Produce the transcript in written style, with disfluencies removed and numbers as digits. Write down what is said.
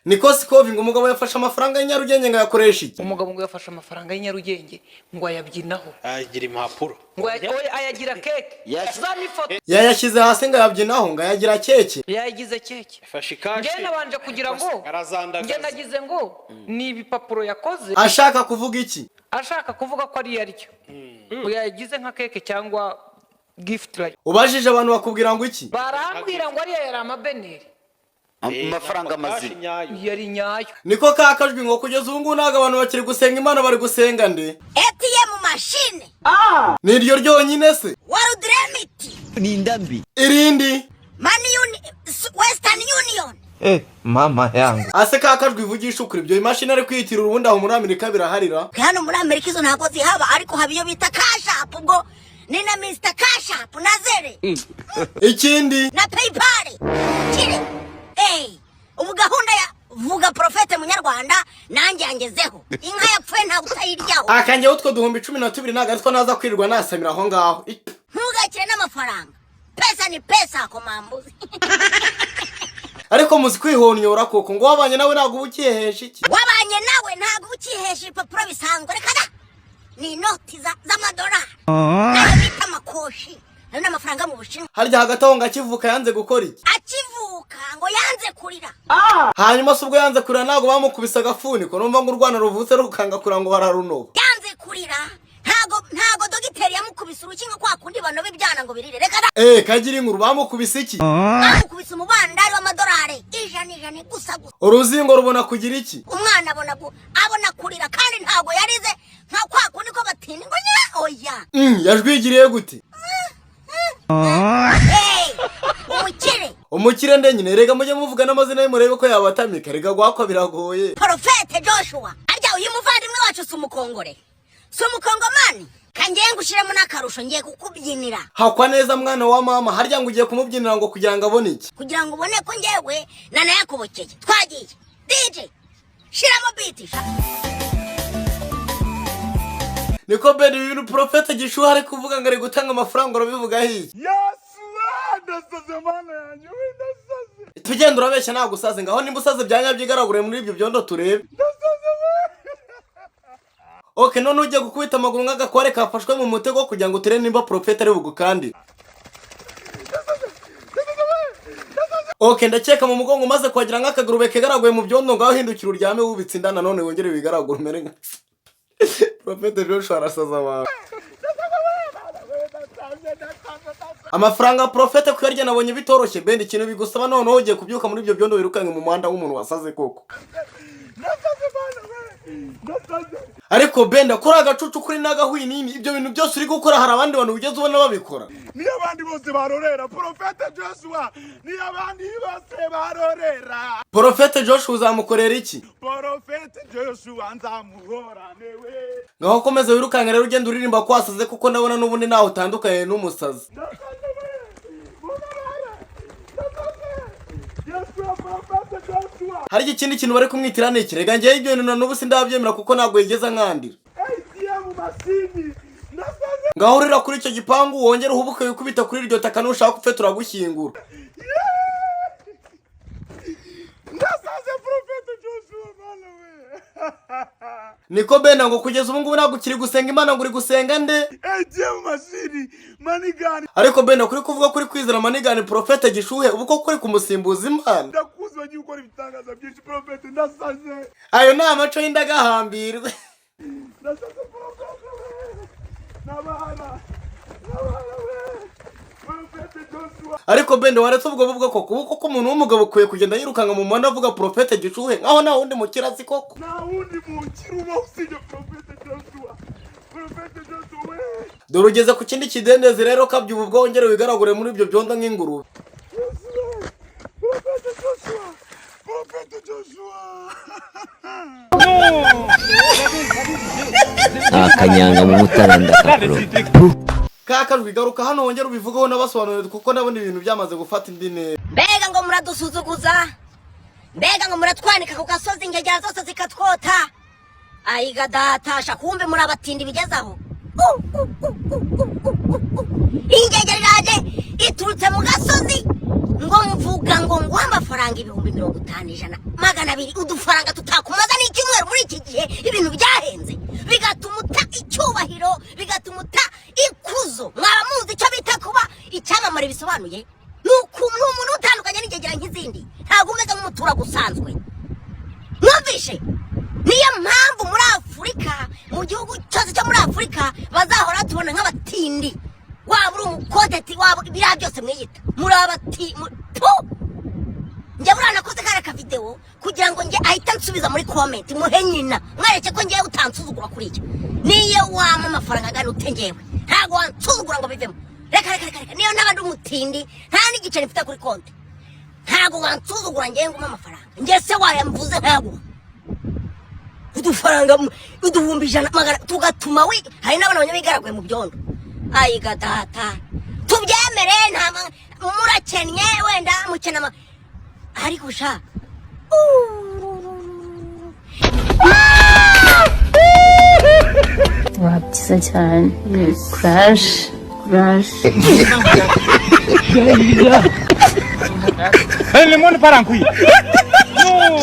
niko scoviya umugabo yafashe amafaranga y'Inyarugenge ngo yakoresha iki? Umugabo ngo yafashe amafaranga y'Inyarugenge ngo ayabyinaho. Agira impapuro. Ngo ayagira keke. Zani foto. Yayashyize hasi ngo yabyinaho ngo ayagira keke. Yagize keke. Yafashe ikashi. Nge nabanje kugira ngo nge nagize ngo ni ibipapuro yakoze. Ashaka kuvuga iki? Ashaka kuvuga ko ari yaryo. Ngo yagize nka keke cyangwa gift like. Ubajije abantu bakubwira ngo iki? Barambwira ngo ari yari amabeneri. Amafaranga mazina yari nyayo. Niko kakajwi ngo kugeza ubu ntago abantu bakiri gusenga Imana bari gusenga nde? ATM machine. Ni iryo ryonyine se? Warudremiti. ni ndambi Irindi? Western Union. mama yangu Ase kakajwi vugisha ukuri ibyo imashini ari kwiyitirira ubundi aho muri Amerika biraharira. Hano muri Amerika izo ntago zihaba ariko habiyo bita cash app ubwo ni na Mr Cash App na Zere. Ikindi Na PayPal. Kire. Ubu gahunda ya vuga profete munyarwanda nanjye yangezeho. Inka yapfuye nta utayiryaho. Akanjye utwo 12 naga ariko naza kwirirwa nasamira aho ngaho. Ntugakire n'amafaranga. Pesa ni pesa ko mambuzi. Ariko muzi kwihonyora koko ngo wabanye nawe nago ubukihesha iki? Wabanye nawe ntago ubukihesha ipapuro bisanzwe reka da. Ni noti z'amadolari. Nayo bita makoshi. Nari n'amafaranga mu Bushinwa. Harya hagati aho ngakivuka yanze gukora iki? Akivuka ngo yanze kurira. Hanyuma subwo yanze kurira nago bamukubisa agafuniko numva ngo urwana ruvutse rukanga kura ngo bararunoba. Yanze kurira. Ntago dogiteri yamukubisa urukingo kwa kundi bano bibyana ngo birire reka da. Kagira inkuru bamukubisa iki? Bamukubisa umubandari w'amadolari ijana gusa. Uruzingo rubona kugira iki? Umwana abona kurira kandi ntago yarize nka kwa kundi ko batini ngo nya oya. Yajwigiriye gute? Umukire ndenyine rega mujye muvuga n'amazina y'umurebe ko yabatamika rega gwako biragoye. Profete Joshua arya uyu muvandimwe wacu sumukongore. Sumukongomani kangiye ngushiremo nakarusho ngiye kukubyinira. Hakwa neza mwana wa mama harya ngo ugiye kumubyinira ngo kugira ngo abone iki? Kugira ngo ubone ko ngewe nana yakubokeye. Twagiye. DJ shiramo beat. Niko Benda ibintu Profete Gishuha ari kuvuga ngo ari gutanga amafaranga urabivuga hiye. Ndasaze mana yanjye ndasaze. Tugenda urabeshya nta gusaze ngaho nimba usaze byanyabyigaragure muri ibyo byondo turebe. Okay none ujye gukubita amaguru nk'agakware kafashwe mu mutego kugira ngo turebe nimba Profete ari bugukandi. Okay ndakeka mu mugongo maze kwagira nk'akagurube kegaraguye mu byondo ngaho hindukira uryame wubitse indana none wongere bigaragura umere nka Profete Joshua arasaza abantu. Amafaranga Profete kuyarya nabonye bitoroshye Benda ikintu bigusaba none ugiye kubyuka muri ibyo byondo wirukange mu muhanda w'umuntu wasaze koko. Ariko Benda kuri agacucu kuri nagahwinini ibyo bintu byose uri gukora hari abandi bantu ugeze ubona babikora. Ni abandi bose barorera Profete Joshua ni abandi bose barorera. Profete Joshua uzamukorera iki? Profete Joshua nzamuhora newe. Ngaho komeza wirukange rero ugenda uririmba kwasaze kuko ndabona n'ubundi naho utandukanye n'umusazi. Hari ikindi kintu bari kumwitira n'iki rega ngiye ibyo bintu n'ubu sindabyemera kuko ntago yigeza nkandira. Ngaho urira kuri icyo gipangu wongera uhubuke wikubita kuri iryo taka nushaka upfe turagushyingura. Ndasaze Profete Joshua mana we. Niko Benda ngo kugeza ubu ngubu ntabwo ukiri gusenga Imana ngo uri gusenga nde? ATM machine manigani. Ariko Benda kuri kuvuga kuri kwizera manigani Profete Gishuhe ubu ko kuri kumusimbuza Imana. Ndakuzwa giye ukora ibitangaza byinshi Profete ndasaze. Ayo ni amaco y'indagahambirwe. Ndasaze Profete. Nabana. Profete Joshua. Ariko Benda waretse ubwo buvuga koko umuntu w'umugabo kuye kugenda yirukanga mu muhanda avuga Profete Gishuhe nkaho nta wundi mukirazi koko. Na wundi mukiruba usije Profete Joshua. Profete Joshua. Dore ugeze ku kindi kidendezi rero kabyo ubu bwongere wigaragure muri ibyo byondo nk'ingurube. Profete Joshua. Profete Joshua. akanyanga mu mutaranda kakuro Kakajwi garuka hano wongera ubivugaho nabasobanurira kuko ndabona ibintu byamaze gufata indi ntera. Mbega ngo muradusuzuguza. Mbega ngo muratwanika ku gasozi ingegera zose zikatwota. Ayiga datasha kumbe murabatindi bigezaho. Ingegera iraje iturutse mu gasozi ngo mvuga ngo nguha amafaranga 50,000 200 udufaranga tutakumaza n'icyumweru muri iki gihe ibintu byahenze bigatuma uta icyubahiro bigatuma uta ikuzo mwaba muzi icyo bita kuba icyamamare bisobanuye n'umuntu utandukanye n'igegera nk'izindi ntabwo umeze nk'umutura gusanzwe mwumvishe niyo mpamvu muri Afurika mu gihugu cyose cyo muri Afurika bazahora tubona nk'abatindi waba uri umukodeti waba biriya byose mwiyita muri abati njye burana koze kare video kugira ngo njye ahita nsubiza muri comment muhe nyina mwereke ko ngiye utansuzugura kuri icyo niyo wama amafaranga gani utengewe ntago wansuzugura ngo bivemo reka niyo nabandi umutindi nta n'igice nifite kuri konti ntago wansuzugura ngiye nguma amafaranga njye se wayamvuze ntago udufaranga uduhumbi 100 tugatuma we hari n'abana banyabigaraguye mu byondo ayiga data tubyemere nta murakennye wenda mukena ariko sha wabyiza cyane crash Le monde part en couille. Non.